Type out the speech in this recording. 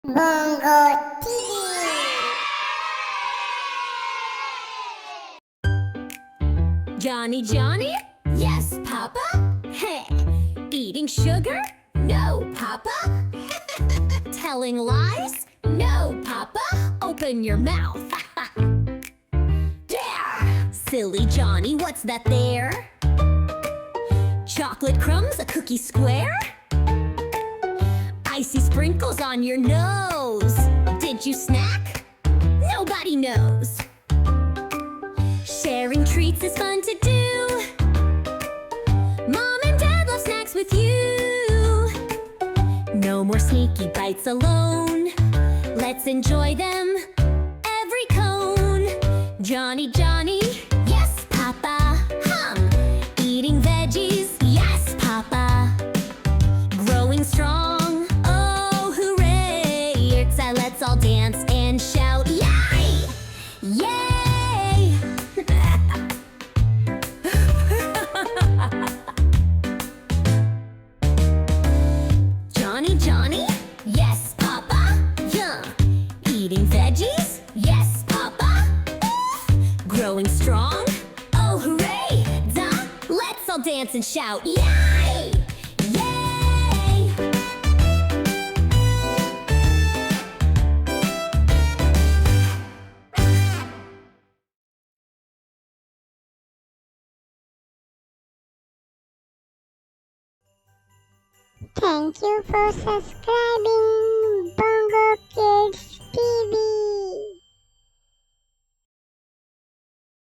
Bongo TV. Johny Johny? Yes, Papa. Hey, eating sugar? No, Papa. Telling lies? No, Papa. Open your mouth. There! Silly Johny, what's that there? Chocolate crumbs, a cookie square? Icy sprinkles on your nose. Did you snack? Nobody knows. Sharing treats is fun to do. Mom and Dad love snacks with you. No more sneaky bites alone. Let's enjoy them, every cone. Johny Johny, yes, Papa. Eating veggies, yes, Papa. Growing strong, oh, hooray. Let's all dance and shout, yay! Yay! Johny Johny, yes, Papa. Yeah. Eating veggies, yes, Papa. Growing strong, oh, hooray! Duh. Let's all dance and shout, yay! Yay! Thank you for subscribing Bongo Kids.